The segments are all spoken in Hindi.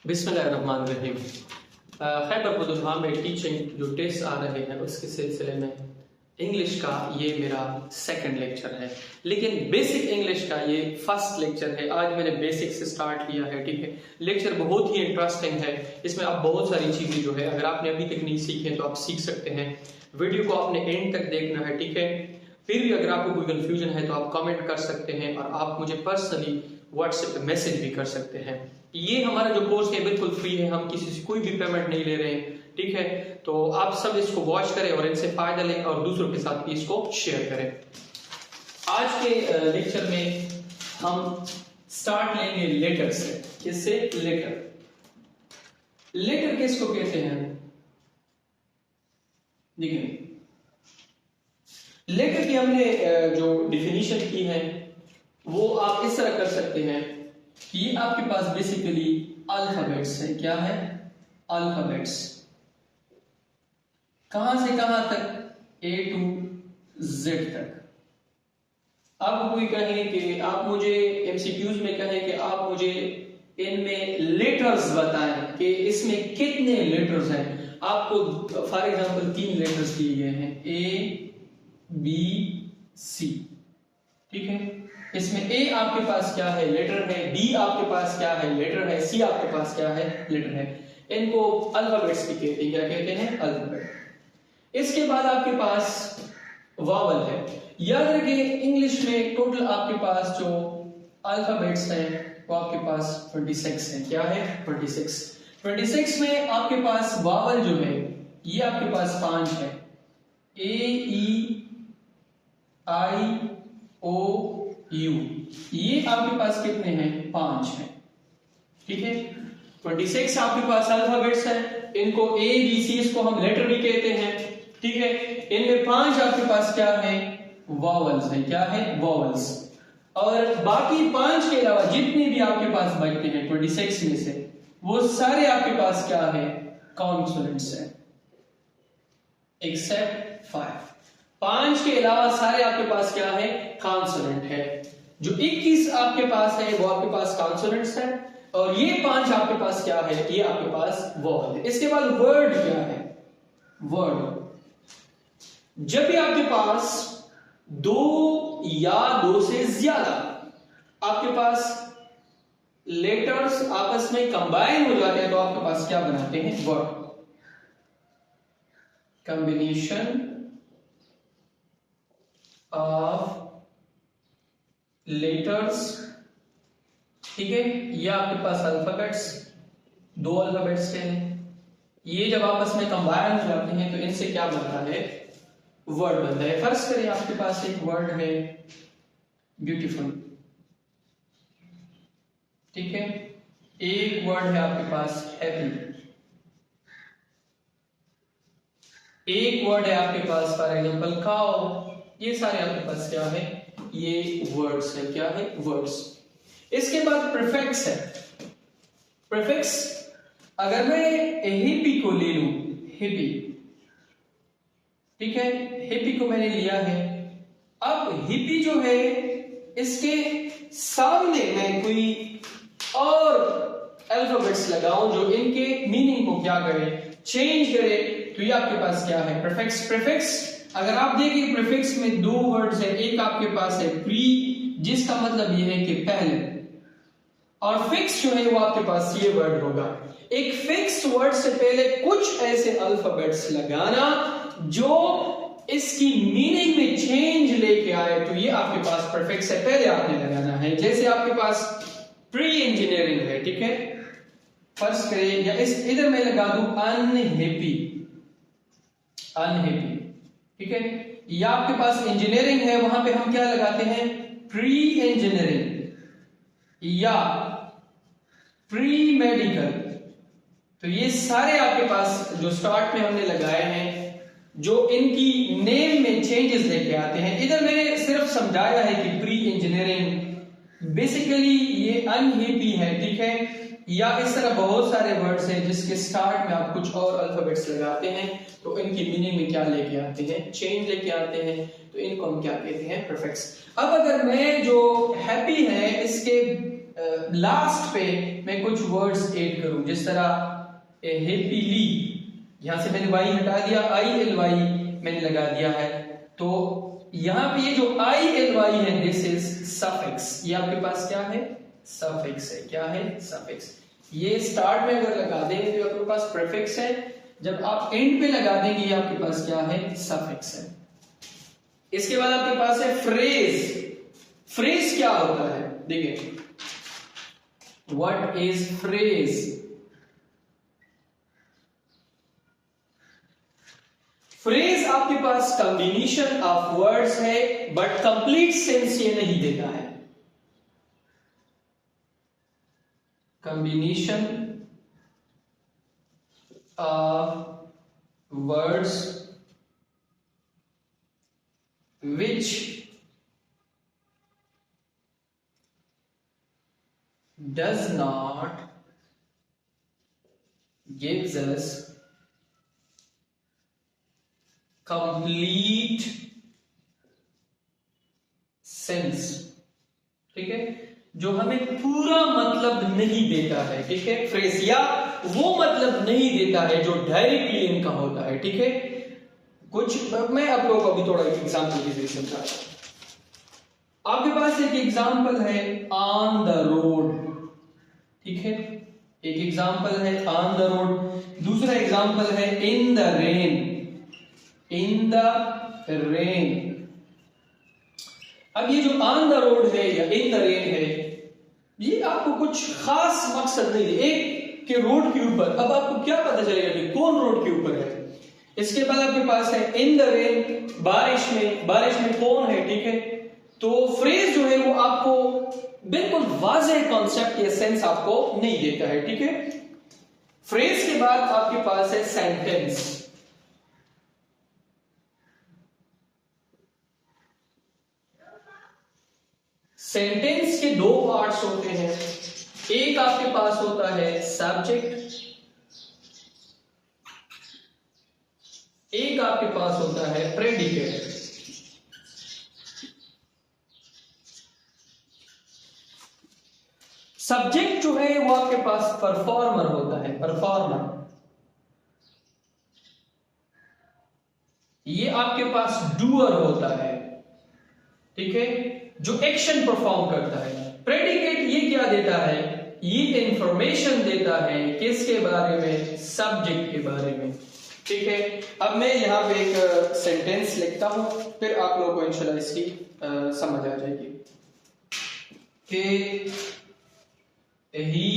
बिस्मिल्लाहिर्रहमानिर्रहीम। खैबर पख्तूनख्वा में टीचिंग जो टेस्ट आ रहे हैं उसके सिलसिले में इंग्लिश का ये मेरा सेकंड लेक्चर है, लेकिन बेसिक इंग्लिश का ये फर्स्ट लेक्चर है। आज मैंने बेसिक से स्टार्ट किया है, ठीक है। लेक्चर बहुत ही इंटरेस्टिंग है, इसमें आप बहुत सारी चीज़ें जो है अगर आपने अभी तक नहीं सीखी तो आप सीख सकते हैं। वीडियो को आपने एंड तक देखना है, ठीक है। फिर भी अगर आपको कोई कंफ्यूजन है तो आप कमेंट कर सकते हैं और आप मुझे पर्सनली व्हाट्सएप पे मैसेज भी कर सकते हैं। ये हमारा जो कोर्स है बिल्कुल फ्री है, हम किसी से कोई भी पेमेंट नहीं ले रहे हैं, ठीक है। तो आप सब इसको वॉच करें और इनसे फायदा लें और दूसरों के साथ भी इसको शेयर करें। आज के लेक्चर में हम स्टार्ट लेंगे लेटर से। किससे? लेटर। लेटर किसको कहते हैं? देखिए, लेटर की हमने जो डिफिनीशन की है वो आप इस तरह कर सकते हैं कि ये आपके पास बेसिकली अल्फाबेट्स है। क्या है? अल्फाबेट्स। कहां से कहां तक? A to Z तक। अब कोई कहे कि आप मुझे एमसीक्यूज में कहे कि आप मुझे इनमें लेटर्स बताएं कि इसमें कितने लेटर्स हैं। आपको फॉर एग्जांपल 3 लेटर्स दिए गए हैं, A B C, ठीक है। इसमें A आपके पास क्या है? लेटर है। B आपके पास क्या है? लेटर है। C आपके पास क्या है? लेटर है। इनको अल्फाबेट्स भी कहते हैं। क्या कहते हैं? अल्फाबेट। इसके बाद आपके पास वावल है। याद रखिए, इंग्लिश में टोटल आपके पास जो अल्फाबेट्स हैं वो आपके पास 26 है। क्या है? 26 में आपके पास वावल जो है ये आपके पास 5 है। A E I O U, ये आपके पास कितने हैं? 5 हैं, ठीक है। 26 आपके पास अल्फाबेट्स हैं, इनको A B C, इसको हम लेटर भी कहते हैं, ठीक है। इनमें 5 आपके पास क्या है? वॉवल्स हैं। क्या है? वॉवल्स। और बाकी 5 के अलावा जितने भी आपके पास बचते हैं 26 में से, वो सारे आपके पास क्या है? कॉन्सोनेंट्स हैं, एक्सेप्ट 5 के अलावा सारे आपके पास क्या है? कॉन्सोनेंट है। जो 21 आपके पास है वो आपके पास कॉन्सोनेंट्स है, और ये 5 आपके पास क्या है? ये आपके पास वॉवल है। इसके बाद वर्ड क्या है? वर्ड। जब भी आपके पास 2 या 2 से ज्यादा आपके पास लेटर्स आपस में कंबाइन हो जाते हैं तो आपके पास क्या बनाते हैं? वर्ड। कॉम्बिनेशन ऑफ लेटर्स, ठीक है। ये आपके पास अल्फाबेट्स, 2 अल्फाबेट्स के हैं, ये जब आपस में कंबाइन हो जाते हैं तो इनसे क्या बनता है? वर्ड बनता है। फर्ज करें आपके पास एक वर्ड है ब्यूटीफुल, ठीक है। एक वर्ड है आपके पास हैप्पी, एक वर्ड है आपके पास फॉर एग्जांपल काउ। ये सारे आपके पास क्या है? ये वर्ड्स है। क्या है? वर्ड्स। इसके बाद प्रीफिक्स है। प्रीफिक्स, अगर मैं हिप्पी को ले लूं, हिप्पी, ठीक है, हिप्पी को मैंने लिया है। अब हिप्पी जो है इसके सामने मैं कोई और अल्फाबेट्स लगाऊं जो इनके मीनिंग को क्या करे? चेंज करे। तो ये आपके पास क्या है? प्रीफिक्स। प्रीफिक्स अगर आप देखिए, प्रीफिक्स में 2 वर्ड्स है। एक आपके पास है प्री, जिसका मतलब ये है कि पहले, और फिक्स जो है वो आपके पास ये वर्ड होगा। एक फिक्स वर्ड से पहले कुछ ऐसे अल्फाबेट्स लगाना जो इसकी मीनिंग में चेंज लेके आए, तो ये आपके पास प्रीफिक्स है, पहले आपने लगाना है। जैसे आपके पास प्री इंजीनियरिंग है, ठीक है। फर्ज करें, या इस इधर मैं लगा दूं अनहैप्पी, अनहैप्पी, ठीक है। या आपके पास इंजीनियरिंग है, वहां पे हम क्या लगाते हैं? प्री इंजीनियरिंग या प्री मेडिकल। तो ये सारे आपके पास जो स्टार्ट में हमने लगाए हैं, जो इनकी नेम में चेंजेस लेके आते हैं। इधर मैंने सिर्फ समझाया है कि प्री इंजीनियरिंग बेसिकली ये अनहैप्पी है, ठीक है। या इस तरह बहुत सारे वर्ड्स हैं जिसके स्टार्ट में आप कुछ और अल्फाबेट्स लगाते हैं तो इनकी मीनिंग में क्या लेके आते हैं? चेंज लेके आते हैं। तो इनको हम क्या कहते हैं? प्रीफिक्स। अब अगर मैं जो हैप्पी है इसके लास्ट पे मैं कुछ वर्ड्स ऐड करूं, जिस तरह हैप्पीली, यहां से मैंने वाई हटा दिया, ILY मैंने लगा दिया है, तो यहां पे ये जो ILY है दिस इज सफिक्स। ये आपके पास क्या है? सफिक्स है। क्या है? सफिक्स। ये स्टार्ट में अगर लगा देंगे तो आपके पास प्रीफिक्स है, जब आप एंड पे लगा देंगे ये आपके पास क्या है? सफिक्स है। इसके बाद आपके पास है फ्रेज। फ्रेज क्या होता है? देखिए, व्हाट इज फ्रेज? फ्रेज आपके पास कॉम्बिनेशन ऑफ वर्ड्स है, बट कंप्लीट सेंस ये नहीं देता है। Combination of words which does not gives us complete sense। ठीक है, जो हमें पूरा मतलब नहीं देता है। ठीक है, फ्रेज या वो मतलब नहीं देता है जो डायरेक्टली इनका होता है। ठीक है, कुछ मैं आप लोगों को अभी थोड़ा एक एग्जाम्पल के जरिए समझाता हूं। आपके पास एक एग्जाम्पल है ऑन द रोड। ठीक है, एक एग्जाम्पल है ऑन द रोड, दूसरा एग्जाम्पल है in the rain. In the rain. अब ये जो ऑन द रोड है या इन द रेन है, ये आपको कुछ खास मकसद नहीं है। एक के रोड के ऊपर, अब आपको क्या पता चलेगा कि कौन रोड के ऊपर है? इसके बाद आपके पास है इन द रेन, बारिश में। बारिश में कौन है? ठीक है, तो फ्रेज जो है वो आपको बिल्कुल वाज़ेह कॉन्सेप्ट या सेंस आपको नहीं देता है। ठीक है, फ्रेज के बाद आपके पास है सेंटेंस। सेंटेंस के दो पार्ट्स होते हैं। एक आपके पास होता है सब्जेक्ट, एक आपके पास होता है प्रेडिकेट। सब्जेक्ट जो है वो आपके पास परफॉर्मर होता है। परफॉर्मर, ये आपके पास डूअर होता है। ठीक है, जो एक्शन परफॉर्म करता है। प्रेडिकेट ये क्या देता है? ये इंफॉर्मेशन देता है किसके बारे में? सब्जेक्ट के बारे में। ठीक है, अब मैं यहां पे एक सेंटेंस लिखता हूं, फिर आप लोगों को इंशाल्लाह इसकी समझ आ जाएगी कि ही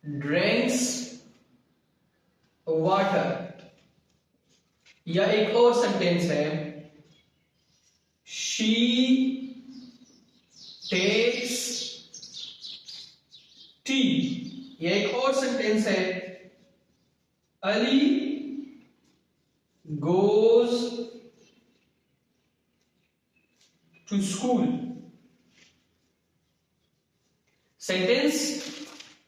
ड्रिंक्स वाटर, या एक और सेंटेंस है शी टेक्स टी, या एक और सेंटेंस है Ali goes to school. Sentence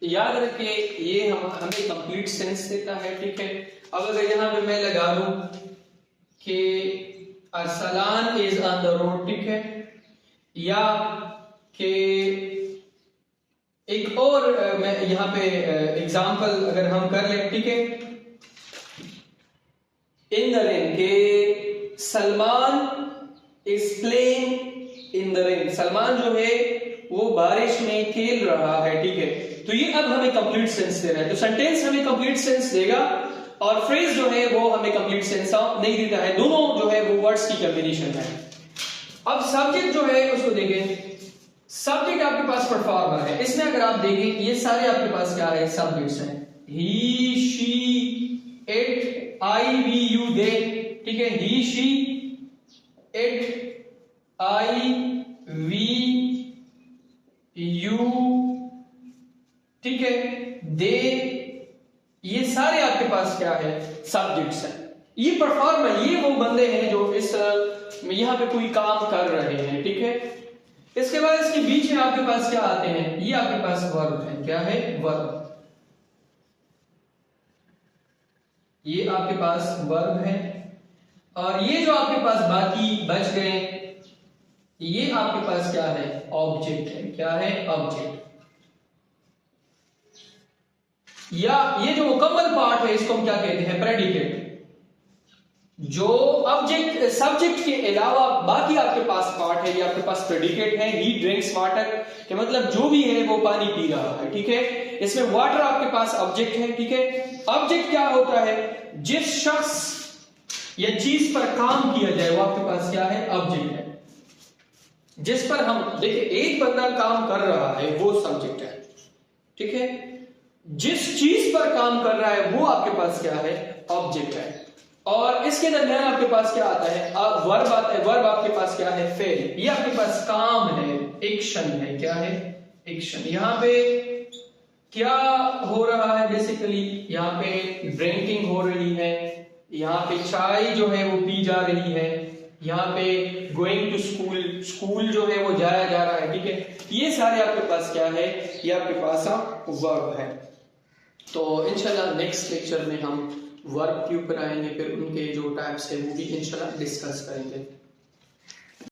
याद रखिए, ये हमें कंप्लीट सेंस देता है। ठीक है, अब अगर यहां पे मैं लगा दूं कि Arsalan is on the road, ठीक है, या कि एक और मैं यहां पे एग्जांपल अगर हम कर ले, ठीक है, इन द रेन, के Salman is playing in the rain. Salman जो है वो बारिश में खेल रहा है। ठीक है, तो ये अब हमें कंप्लीट सेंस दे रहा है। तो सेंटेंस हमें कंप्लीट सेंस देगा और फ्रेज जो है वो हमें कंप्लीट सेंस नहीं देता है। दोनों जो है वो वर्ड्स की कॉम्बिनेशन है। अब सब्जेक्ट जो है उसको देखें। सब्जेक्ट आपके पास परफॉर्मर है। इसमें अगर आप देखें ये सारे आपके पास क्या है? सब्जेक्ट्स हैं। He, she, it, I, we, you, they. ठीक है, he, she, it, I, we, you, ठीक है, दे, ये सारे आपके पास क्या है? सब्जेक्ट्स हैं। ये परफॉर्मर, ये वो बंदे हैं जो इस यहां पे कोई काम कर रहे हैं। ठीक है, इसके बाद इसके बीच में आपके पास क्या आते हैं? ये आपके पास वर्ब है। क्या है? वर्ब। ये आपके पास वर्ब है और ये जो आपके पास बाकी बच गए ये आपके पास क्या है, ऑब्जेक्ट है। क्या है, ऑब्जेक्ट। या ये जो मुकम्मल पार्ट है इसको हम क्या कहते हैं, प्रेडिकेट। जो ऑब्जेक्ट सब्जेक्ट के अलावा बाकी आपके पास पार्ट है, ये आपके पास प्रेडिकेट है। ही ड्रिंक्स वाटर के मतलब जो भी है वो पानी पी रहा है, ठीक है। इसमें वाटर आपके पास ऑब्जेक्ट है, ठीक है। ऑब्जेक्ट क्या होता है, जिस शख्स या चीज पर काम किया जाए वो आपके पास क्या है, ऑब्जेक्ट है। जिस पर हम देखिए एक बंदा काम कर रहा है वो सब्जेक्ट है, ठीक है। जिस चीज पर काम कर रहा है वो आपके पास क्या है, ऑब्जेक्ट है। और इसके दरमियान आपके पास क्या आता है, वर्ब आता है। वर्ब आपके पास क्या है, फेल। ये आपके पास काम है, एक्शन है। क्या है, एक्शन। यहां पे क्या हो रहा है, बेसिकली यहाँ पे ड्रिंकिंग हो रही है, यहाँ पे चाय जो है वो पी जा रही है, यहाँ पे गोइंग टू स्कूल, स्कूल जो है वो जाया जा रहा है, ठीक है। ये सारे आपके पास क्या है, ये आपके पास वर्ब है। तो इंशाल्लाह नेक्स्ट लेक्चर में हम वर्ब के ऊपर आएंगे, फिर उनके जो टाइप्स है वो भी इंशाल्लाह डिस्कस करेंगे।